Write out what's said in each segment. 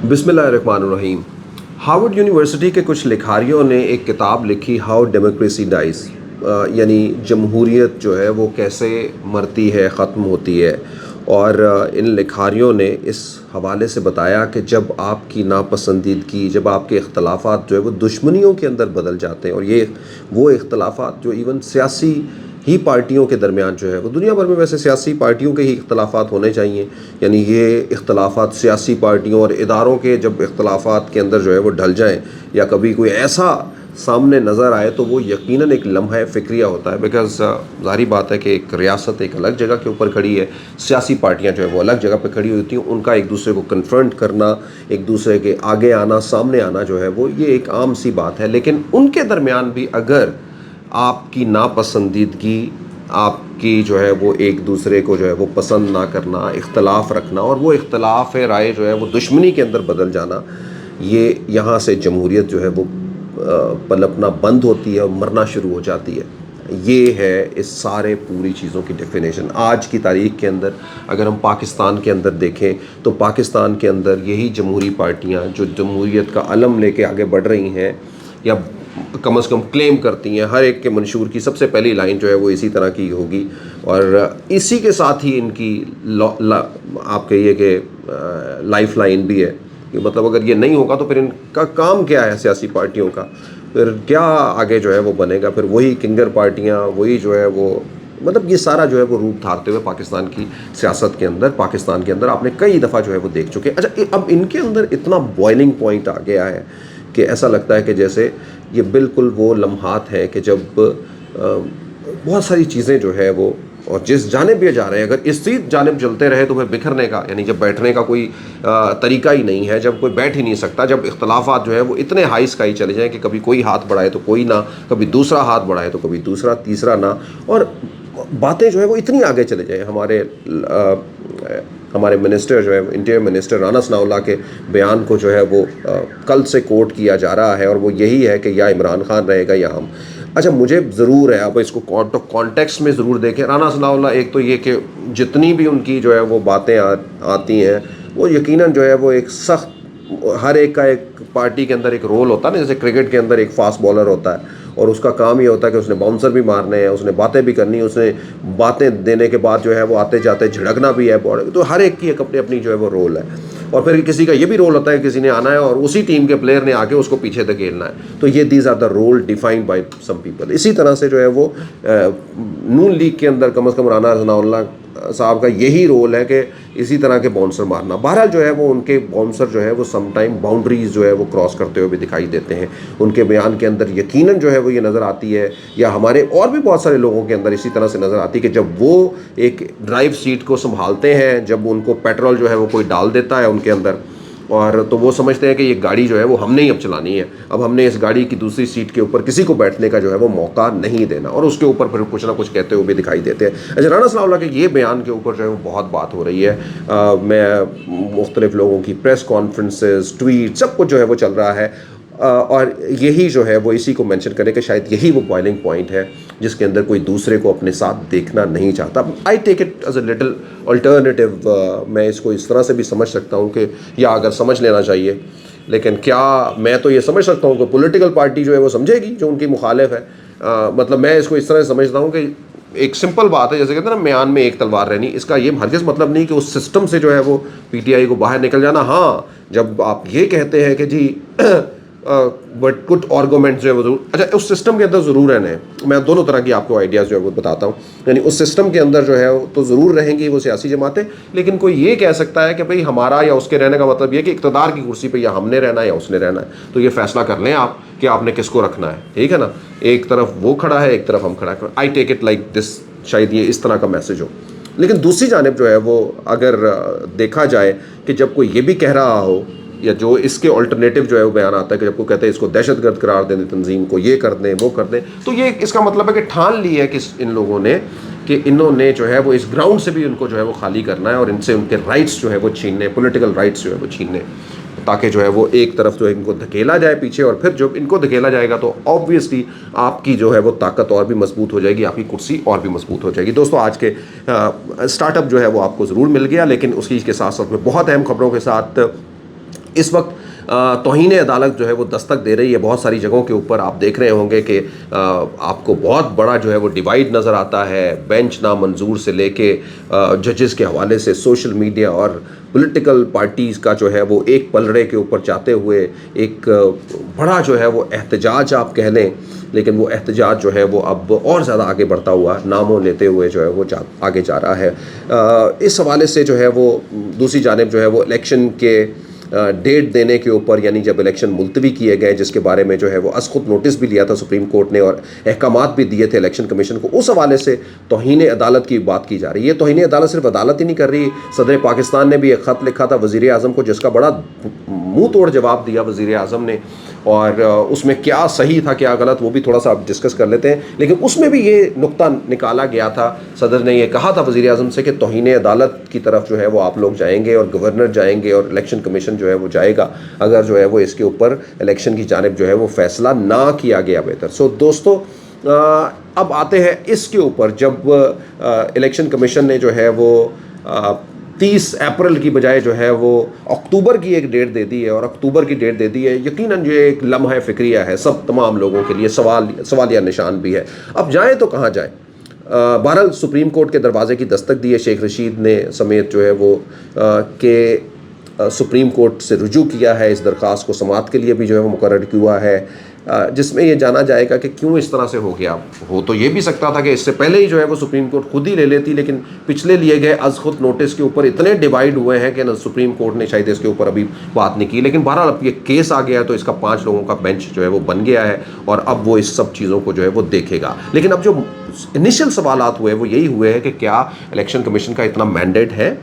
بسم اللہ الرحمن الرحیم۔ ہارورڈ یونیورسٹی کے کچھ لکھاریوں نے ایک کتاب لکھی ہاؤ ڈیموکریسی ڈائز، یعنی جمہوریت جو ہے وہ کیسے مرتی ہے، ختم ہوتی ہے۔ اور ان لکھاریوں نے اس حوالے سے بتایا کہ جب آپ کی ناپسندیدگی، جب آپ کے اختلافات جو ہے وہ دشمنیوں کے اندر بدل جاتے ہیں، اور یہ وہ اختلافات جو ایون سیاسی ہی پارٹیوں کے درمیان جو ہے وہ دنیا بھر میں ویسے سیاسی پارٹیوں کے ہی اختلافات ہونے چاہیے، یعنی یہ اختلافات سیاسی پارٹیوں اور اداروں کے جب اختلافات کے اندر جو ہے وہ ڈھل جائیں، یا کبھی کوئی ایسا سامنے نظر آئے تو وہ یقیناً ایک لمحہ فکریہ ہوتا ہے۔ بیکاز ظاہری بات ہے کہ ایک ریاست ایک الگ جگہ کے اوپر کھڑی ہے، سیاسی پارٹیاں جو ہے وہ الگ جگہ پہ کھڑی ہوتی ہیں، ان کا ایک دوسرے کو کنفرنٹ کرنا، ایک دوسرے کے آگے آنا، سامنے آنا جو ہے وہ یہ ایک عام سی بات ہے۔ لیکن ان کے درمیان بھی اگر آپ کی ناپسندیدگی، آپ کی جو ہے وہ ایک دوسرے کو جو ہے وہ پسند نہ کرنا، اختلاف رکھنا، اور وہ اختلاف رائے جو ہے وہ دشمنی کے اندر بدل جانا، یہ یہاں سے جمہوریت جو ہے وہ پلپنا بند ہوتی ہے اور مرنا شروع ہو جاتی ہے۔ یہ ہے اس سارے پوری چیزوں کی ڈیفینیشن۔ آج کی تاریخ کے اندر اگر ہم پاکستان کے اندر دیکھیں تو پاکستان کے اندر یہی جمہوری پارٹیاں جو جمہوریت کا علم لے کے آگے بڑھ رہی ہیں، یا کم از کم کلیم کرتی ہیں، ہر ایک کے منشور کی سب سے پہلی لائن جو ہے وہ اسی طرح کی ہوگی، اور اسی کے ساتھ ہی ان کی آپ کہیے کہ لائف لائن بھی ہے کہ مطلب اگر یہ نہیں ہوگا تو پھر ان کا کام کیا ہے سیاسی پارٹیوں کا، پھر کیا آگے جو ہے وہ بنے گا، پھر وہی کنگر پارٹیاں، وہی جو ہے وہ مطلب یہ سارا جو ہے وہ روپ دھارتے ہوئے پاکستان کی سیاست کے اندر، پاکستان کے اندر آپ نے کئی دفعہ جو ہے وہ دیکھ چکے۔ اچھا، اب ان کے اندر اتنا بوائلنگ پوائنٹ آ گیا ہے کہ ایسا لگتا ہے کہ جیسے یہ بالکل وہ لمحات ہیں کہ جب بہت ساری چیزیں جو ہے وہ، اور جس جانب یہ جا رہے ہیں اگر اسی جانب چلتے رہے تو پھر بکھرنے کا، یعنی جب بیٹھنے کا کوئی طریقہ ہی نہیں ہے، جب کوئی بیٹھ ہی نہیں سکتا، جب اختلافات جو ہے وہ اتنے ہائی اسکائی چلے جائیں کہ کبھی کوئی ہاتھ بڑھائے تو کوئی نہ، کبھی دوسرا ہاتھ بڑھائے تو کبھی دوسرا، تیسرا نہ، اور باتیں جو ہے وہ اتنی آگے چلے جائیں۔ ہمارے منسٹر جو ہے انٹیریئر منسٹر رانا ثناء اللہ کے بیان کو جو ہے وہ کل سے کوٹ کیا جا رہا ہے، اور وہ یہی ہے کہ یا عمران خان رہے گا یا ہم۔ اچھا، مجھے ضرور ہے، اب اس کو کانٹیکسٹ میں ضرور دیکھیں۔ رانا ثناء اللہ ایک تو یہ کہ جتنی بھی ان کی جو ہے وہ باتیں آتی ہیں وہ یقیناً جو ہے وہ ایک سخت، ہر ایک کا ایک پارٹی کے اندر ایک رول ہوتا ہے نا، جیسے کرکٹ کے اندر ایک فاسٹ بالر ہوتا ہے اور اس کا کام یہ ہوتا ہے کہ اس نے باؤنسر بھی مارنے ہیں، اس نے باتیں بھی کرنی ہیں، اس نے باتیں دینے کے بعد جو ہے وہ آتے جاتے جھڑکنا بھی ہے، تو ہر ایک کی ایک اپنی اپنی جو ہے وہ رول ہے۔ اور پھر کسی کا یہ بھی رول ہوتا ہے کہ کسی نے آنا ہے اور اسی ٹیم کے پلیئر نے آ کے اس کو پیچھے دھکیلنا ہے، تو یہ these are the rule defined by some people. اسی طرح سے جو ہے وہ نون لیگ کے اندر کم از کم رانا ثناء اللہ صاحب کا یہی رول ہے کہ اسی طرح کے باؤنسر مارنا۔ بہرحال جو ہے وہ ان کے باؤنسر جو ہے وہ سم ٹائم باؤنڈریز جو ہے وہ کراس کرتے ہوئے بھی دکھائی دیتے ہیں، ان کے بیان کے اندر یقیناً جو ہے وہ یہ نظر آتی ہے، یا ہمارے اور بھی بہت سارے لوگوں کے اندر اسی طرح سے نظر آتی ہے کہ جب وہ ایک ڈرائیو سیٹ کو سنبھالتے ہیں، جب ان کو پیٹرول جو ہے وہ کوئی ڈال دیتا ہے ان کے اندر، اور تو وہ سمجھتے ہیں کہ یہ گاڑی جو ہے وہ ہم نے ہی اب چلانی ہے، اب ہم نے اس گاڑی کی دوسری سیٹ کے اوپر کسی کو بیٹھنے کا جو ہے وہ موقع نہیں دینا، اور اس کے اوپر پھر کچھ نہ کچھ کہتے ہوئے بھی دکھائی دیتے ہیں۔ اچھا، رانا ثناء اللہ کے یہ بیان کے اوپر جو ہے وہ بہت بات ہو رہی ہے، میں مختلف لوگوں کی پریس کانفرنسز، ٹویٹ، سب کچھ جو ہے وہ چل رہا ہے، اور یہی جو ہے وہ اسی کو مینشن کرے کہ شاید یہی وہ بوائلنگ پوائنٹ ہے جس کے اندر کوئی دوسرے کو اپنے ساتھ دیکھنا نہیں چاہتا۔ I take it as a little alternative, میں اس کو اس طرح سے بھی سمجھ سکتا ہوں کہ یا اگر سمجھ لینا چاہیے، لیکن کیا میں تو یہ سمجھ سکتا ہوں کہ پولیٹیکل پارٹی جو ہے وہ سمجھے گی جو ان کی مخالف ہے۔ مطلب میں اس کو اس طرح سے سمجھتا ہوں کہ ایک سمپل بات ہے، جیسے کہتے ہیں نا میان میں ایک تلوار رہنی، اس کا یہ ہرگز مطلب نہیں کہ اس سسٹم سے جو ہے وہ پی ٹی آئی کو باہر نکل جانا۔ ہاں، جب آپ یہ کہتے ہیں کہ جی بٹ کچھ آرگومنٹ جو ہے وہ ضرور، اچھا اس سسٹم کے اندر ضرور رہنا ہے، میں دونوں طرح کی آپ کو آئیڈیاز جو ہے وہ بتاتا ہوں، یعنی اس سسٹم کے اندر جو ہے تو ضرور رہیں گی وہ سیاسی جماعتیں، لیکن کوئی یہ کہہ سکتا ہے کہ بھئی ہمارا یا اس کے رہنے کا مطلب یہ کہ اقتدار کی کرسی پہ یا ہم نے رہنا ہے یا اس نے رہنا ہے، تو یہ فیصلہ کر لیں آپ کہ آپ نے کس کو رکھنا ہے، ٹھیک ہے نا؟ ایک طرف وہ کھڑا ہے، ایک طرف ہم کھڑا ہے۔ آئی ٹیک اٹ لائک دس، شاید یہ اس طرح کا میسج ہو۔ لیکن دوسری جانب جو ہے وہ اگر دیکھا جائے کہ جب کوئی یہ بھی کہہ رہا ہو، یا جو اس کے الٹرنیٹیو جو ہے وہ بیان آتا ہے کہ جب کوئی کہتے ہیں اس کو دہشت گرد قرار دیں، تنظیم کو یہ کر دیں وہ کر دیں، تو یہ اس کا مطلب ہے کہ ٹھان لی ہے کہ ان لوگوں نے کہ انہوں نے جو ہے وہ اس گراؤنڈ سے بھی ان کو جو ہے وہ خالی کرنا ہے، اور ان سے ان کے رائٹس جو ہے وہ چھیننے، پولیٹیکل رائٹس جو ہے وہ چھیننے، تاکہ جو ہے وہ ایک طرف جو ہے ان کو دھکیلا جائے پیچھے، اور پھر جب ان کو دھکیلا جائے گا تو آبویسلی آپ کی جو ہے وہ طاقت اور بھی مضبوط ہو جائے گی، آپ کی کرسی اور بھی مضبوط ہو جائے گی۔ دوستو، آج کے اسٹارٹ اپ جو ہے وہ آپ کو ضرور مل گیا، لیکن اسی کے ساتھ ساتھ میں بہت اہم خبروں کے ساتھ اس وقت توہین عدالت جو ہے وہ دستک دے رہی ہے بہت ساری جگہوں کے اوپر. آپ دیکھ رہے ہوں گے کہ آپ کو بہت بڑا جو ہے وہ ڈیوائیڈ نظر آتا ہے, بینچ نامنظور سے لے کے ججز کے حوالے سے سوشل میڈیا اور پولیٹیکل پارٹیز کا جو ہے وہ ایک پلڑے کے اوپر جاتے ہوئے ایک بڑا جو ہے وہ احتجاج آپ کہہ لیں, لیکن وہ احتجاج جو ہے وہ اب اور زیادہ آگے بڑھتا ہوا ناموں لیتے ہوئے جو ہے وہ آگے جا رہا ہے. اس حوالے سے جو ہے وہ دوسری جانب جو ہے وہ الیکشن کے ڈیٹ دینے کے اوپر, یعنی جب الیکشن ملتوی کیے گئے جس کے بارے میں جو ہے وہ از خود نوٹس بھی لیا تھا سپریم کورٹ نے اور احکامات بھی دیے تھے الیکشن کمیشن کو, اس حوالے سے توہین عدالت کی بات کی جا رہی ہے. توہین عدالت صرف عدالت ہی نہیں کر رہی, صدر پاکستان نے بھی ایک خط لکھا تھا وزیر اعظم کو جس کا بڑا منہ توڑ جواب دیا وزیر اعظم نے, اور اس میں کیا صحیح تھا کیا غلط وہ بھی تھوڑا سا آپ ڈسکس کر لیتے ہیں. لیکن اس میں بھی یہ نقطہ نکالا گیا تھا, صدر نے یہ کہا تھا وزیر اعظم سے کہ توہین عدالت کی طرف جو ہے وہ آپ لوگ جائیں گے اور گورنر جائیں گے اور الیکشن کمیشن جو ہے وہ جائے گا اگر جو ہے وہ اس کے اوپر الیکشن کی جانب جو ہے وہ فیصلہ نہ کیا گیا بہتر. سو دوستو اب آتے ہیں اس کے اوپر, جب الیکشن کمیشن نے جو ہے وہ 30 اپریل کی بجائے جو ہے وہ اکتوبر کی ایک ڈیٹ دے دی ہے, اور اکتوبر کی ڈیٹ دے دی ہے یقیناً جو ایک لمحہ فکریہ ہے سب تمام لوگوں کے لیے, سوالیہ نشان بھی ہے. اب جائیں تو کہاں جائیں؟ بہرحال سپریم کورٹ کے دروازے کی دستک دی ہے شیخ رشید نے سمیت جو ہے وہ کہ سپریم کورٹ سے رجوع کیا ہے, اس درخواست کو سماعت کے لیے بھی جو ہے وہ مقرر کیا ہے, جس میں یہ جانا جائے گا کہ کیوں اس طرح سے ہو گیا. ہو تو یہ بھی سکتا تھا کہ اس سے پہلے ہی جو ہے وہ سپریم کورٹ خود ہی لے لیتی, لیکن پچھلے لیے گئے از خود نوٹس کے اوپر اتنے ڈیوائیڈ ہوئے ہیں کہ سپریم کورٹ نے شاید اس کے اوپر ابھی بات نہیں کی. لیکن بہرحال اب یہ کیس آ گیا ہے تو اس کا 5 لوگوں کا بینچ جو ہے وہ بن گیا ہے اور اب وہ اس سب چیزوں کو جو ہے وہ دیکھے گا. لیکن اب جو انیشل سوالات ہوئے وہ یہی ہوئے ہیں کہ کیا الیکشن کمیشن کا اتنا مینڈیٹ ہے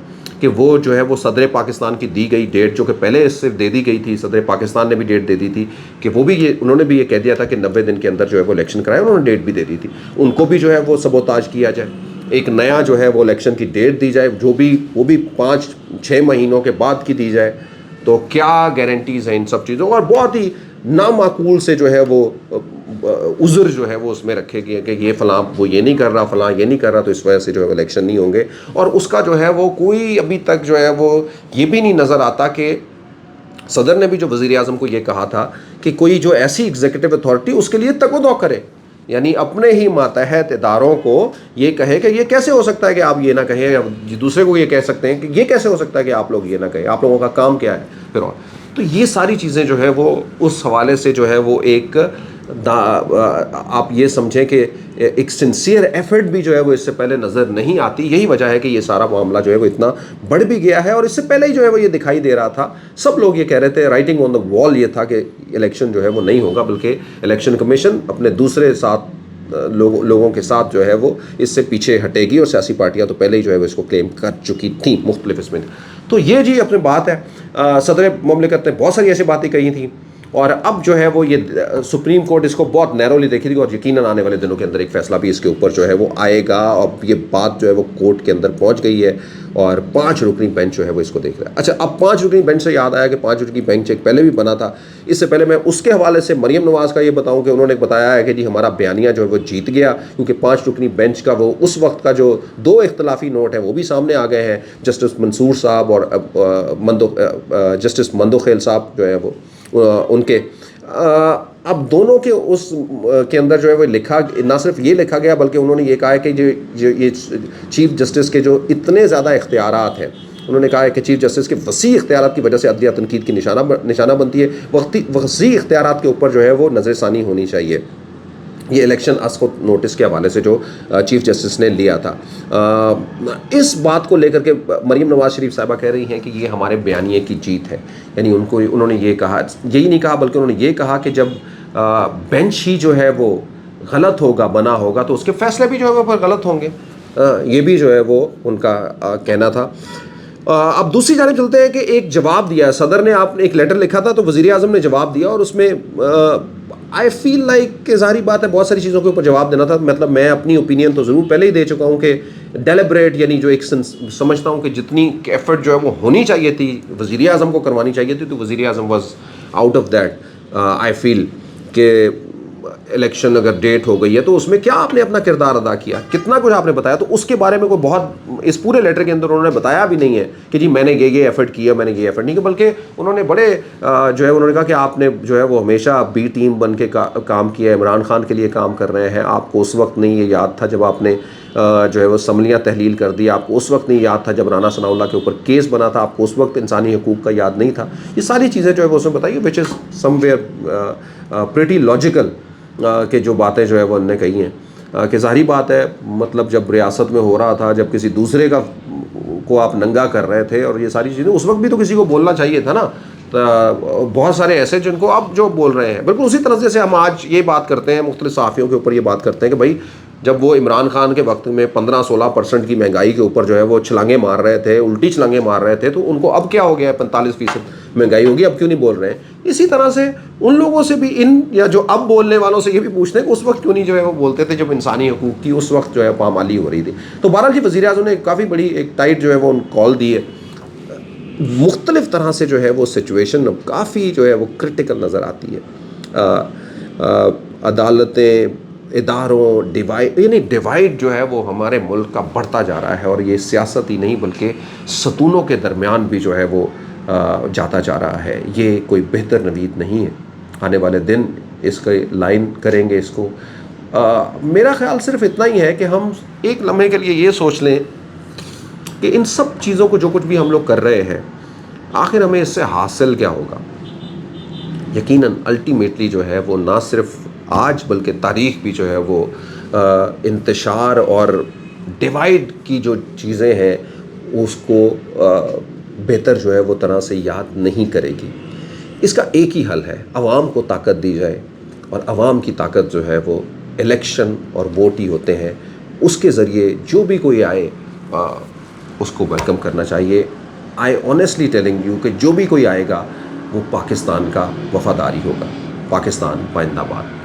کہ وہ جو ہے وہ صدر پاکستان کی دی گئی ڈیٹ جو کہ پہلے اس سے دے دی گئی تھی, صدر پاکستان نے بھی ڈیٹ دے دی تھی کہ وہ بھی انہوں نے بھی یہ کہہ دیا تھا کہ 90 دن کے اندر جو ہے وہ الیکشن کرائے, انہوں نے ڈیٹ بھی دے دی تھی, ان کو بھی جو ہے وہ سبوتاج کیا جائے, ایک نیا جو ہے وہ الیکشن کی ڈیٹ دی جائے جو بھی وہ بھی 5-6 مہینوں کے بعد کی دی جائے. تو کیا گارنٹیز ہیں ان سب چیزوں, اور بہت ہی نامعقول سے جو ہے وہ عذر جو ہے وہ اس میں رکھے گئے کہ یہ فلاں وہ یہ نہیں کر رہا, فلاں یہ نہیں کر رہا, تو اس وجہ سے جو ہے الیکشن نہیں ہوں گے. اور اس کا جو ہے وہ کوئی ابھی تک جو ہے وہ یہ بھی نہیں نظر آتا کہ صدر نے بھی جو وزیر اعظم کو یہ کہا تھا کہ کوئی جو ایسی ایگزیکٹو اتھارٹی اس کے لیے تگ و دو کرے, یعنی اپنے ہی ماتحت اداروں کو یہ کہے کہ یہ کیسے ہو سکتا ہے کہ آپ یہ نہ کہیں, یا دوسرے کو یہ کہہ سکتے ہیں کہ یہ کیسے ہو سکتا ہے کہ آپ لوگ یہ نہ کہیں, آپ لوگوں کا کام کیا ہے پھر. اور تو یہ ساری چیزیں جو ہے وہ اس حوالے سے جو ہے وہ ایک آپ یہ سمجھیں کہ ایک سنسیئر ایفرٹ بھی جو ہے وہ اس سے پہلے نظر نہیں آتی. یہی وجہ ہے کہ یہ سارا معاملہ جو ہے وہ اتنا بڑھ بھی گیا ہے, اور اس سے پہلے ہی جو ہے وہ یہ دکھائی دے رہا تھا, سب لوگ یہ کہہ رہے تھے, رائٹنگ آن دا وال یہ تھا کہ الیکشن جو ہے وہ نہیں ہوگا, بلکہ الیکشن کمیشن اپنے دوسرے لوگوں کے ساتھ جو ہے وہ اس سے پیچھے ہٹے گی, اور سیاسی پارٹیاں تو پہلے ہی جو ہے وہ اس کو کلیم کر چکی تھیں مختلف اس میں. تو یہ جی اپنی بات ہے, صدر مملکت نے بہت ساری ایسی باتیں کہی تھیں, اور اب جو ہے وہ یہ سپریم کورٹ اس کو بہت نیرولی دیکھے گی, اور یقیناً آنے والے دنوں کے اندر ایک فیصلہ بھی اس کے اوپر جو ہے وہ آئے گا. اور یہ بات جو ہے وہ کورٹ کے اندر پہنچ گئی ہے, اور 5 رکنی بینچ جو ہے وہ اس کو دیکھ رہا ہے. اچھا, اب 5 رکنی بینچ سے یاد آیا کہ 5 رکنی بینچ ایک پہلے بھی بنا تھا. اس سے پہلے میں اس کے حوالے سے مریم نواز کا یہ بتاؤں کہ انہوں نے بتایا ہے کہ جی ہمارا بیانیہ جو ہے وہ جیت گیا, کیونکہ 5 رکنی بینچ کا وہ اس وقت کا جو 2 اختلافی نوٹ ہیں وہ بھی سامنے آ گئے ہیں, جسٹس منصور صاحب اور جسٹس مندوخیل صاحب جو ہے وہ ان کے. اب دونوں کے اس کے اندر جو ہے وہ لکھا, نہ صرف یہ لکھا گیا بلکہ انہوں نے یہ کہا ہے کہ یہ چیف جسٹس کے جو اتنے زیادہ اختیارات ہیں, انہوں نے کہا ہے کہ چیف جسٹس کے وسیع اختیارات کی وجہ سے عدلیہ تنقید کی نشانہ بنتی ہے. وسیع اختیارات کے اوپر جو ہے وہ نظر ثانی ہونی چاہیے. یہ الیکشن از خود نوٹس کے حوالے سے جو چیف جسٹس نے لیا تھا, اس بات کو لے کر کے مریم نواز شریف صاحبہ کہہ رہی ہیں کہ یہ ہمارے بیانیے کی جیت ہے. یعنی انہوں نے یہ کہا, یہی نہیں کہا بلکہ انہوں نے یہ کہا کہ جب بینچ ہی جو ہے وہ غلط ہوگا, بنا ہوگا, تو اس کے فیصلے بھی جو ہے وہ غلط ہوں گے. یہ بھی جو ہے وہ ان کا کہنا تھا. اب دوسری جانب چلتے ہیں کہ ایک جواب دیا صدر نے, آپ نے ایک لیٹر لکھا تھا تو وزیر اعظم نے جواب دیا, اور اس میں آئی فیل لائک کہ ظاہری بات ہے بہت ساری چیزوں کے اوپر جواب دینا تھا. مطلب میں اپنی اوپینین تو ضرور پہلے ہی دے چکا ہوں کہ ڈیلیبریٹ, یعنی جو ایک سمجھتا ہوں کہ جتنی ایفرٹ جو ہے وہ ہونی چاہیے تھی وزیر اعظم کو کروانی چاہیے تھی, تو وزیر اعظم واز آؤٹ آف دیٹ. آئی فیل کہ الیکشن اگر ڈیٹ ہو گئی ہے تو اس میں کیا آپ نے اپنا کردار ادا کیا, کتنا کچھ آپ نے بتایا. تو اس کے بارے میں کوئی بہت اس پورے لیٹر کے اندر انہوں نے بتایا بھی نہیں ہے کہ جی میں نے یہ ایفرٹ کیا, میں نے یہ ایفرٹ نہیں کیا, بلکہ انہوں نے بڑے جو ہے انہوں نے کہا کہ آپ نے جو ہے وہ ہمیشہ بی ٹیم بن کے کام کیا ہے, عمران خان کے لیے کام کر رہے ہیں. آپ کو اس وقت نہیں یہ یاد تھا جب آپ نے جو ہے وہ اسمبلیاں تحلیل کر دی, آپ کو اس وقت نہیں یاد تھا جب رانا ثناء اللہ کے اوپر کیس بنا تھا, آپ کو اس وقت انسانی حقوق کا یاد نہیں تھا. یہ ساری چیزیں جو ہے وہ اس میں بتائیے وچ از سم ویئر پریٹی لاجیکل کہ جو باتیں جو ہے وہ انہوں نے کہی ہیں کہ ظاہری بات ہے مطلب جب ریاست میں ہو رہا تھا, جب کسی دوسرے کا کو آپ ننگا کر رہے تھے اور یہ ساری چیزیں, اس وقت بھی تو کسی کو بولنا چاہیے تھا نا. بہت سارے ایسے جن کو اب جو بول رہے ہیں بالکل اسی طرح سے ہم آج یہ بات کرتے ہیں, مختلف صحافیوں کے اوپر یہ بات کرتے ہیں کہ بھائی جب وہ عمران خان کے وقت میں 15-16% کی مہنگائی کے اوپر جو ہے وہ چھلانگیں مار رہے تھے, الٹی چھلانگیں مار رہے تھے, تو ان کو اب کیا ہو گیا ہے 45% مہنگائی ہوگی, اب کیوں نہیں بول رہے ہیں. اسی طرح سے ان لوگوں سے بھی ان یا جو اب بولنے والوں سے یہ بھی پوچھتے ہیں کہ اس وقت کیوں نہیں جو ہے وہ بولتے تھے جب انسانی حقوق کی اس وقت جو ہے پامالی ہو رہی تھی. تو بہرحال جی وزیر اعظم نے کافی بڑی ایک ٹائٹ جو ہے وہ کال دی ہے. مختلف طرح سے جو ہے وہ سچویشن کافی جو ہے وہ کرٹیکل نظر آتی ہے. عدالتیں, اداروں, ڈیوائڈ جو ہے وہ ہمارے ملک کا بڑھتا جا رہا ہے, اور یہ سیاست ہی نہیں بلکہ ستونوں کے درمیان بھی جو ہے وہ جاتا جا رہا ہے. یہ کوئی بہتر نوید نہیں ہے. آنے والے دن اس کے لائن کریں گے اس کو. میرا خیال صرف اتنا ہی ہے کہ ہم ایک لمحے کے لیے یہ سوچ لیں کہ ان سب چیزوں کو جو کچھ بھی ہم لوگ کر رہے ہیں آخر ہمیں اس سے حاصل کیا ہوگا. یقیناً الٹیمیٹلی جو ہے وہ نہ صرف آج بلکہ تاریخ بھی جو ہے وہ انتشار اور ڈیوائڈ کی جو چیزیں ہیں اس کو بہتر جو ہے وہ طرح سے یاد نہیں کرے گی. اس کا ایک ہی حل ہے, عوام کو طاقت دی جائے, اور عوام کی طاقت جو ہے وہ الیکشن اور ووٹ ہی ہوتے ہیں. اس کے ذریعے جو بھی کوئی آئے اس کو ویلکم کرنا چاہیے. آئی آنیسٹلی ٹیلنگ یو کہ جو بھی کوئی آئے گا وہ پاکستان کا وفادار ہی ہوگا. پاکستان پائندہ باد.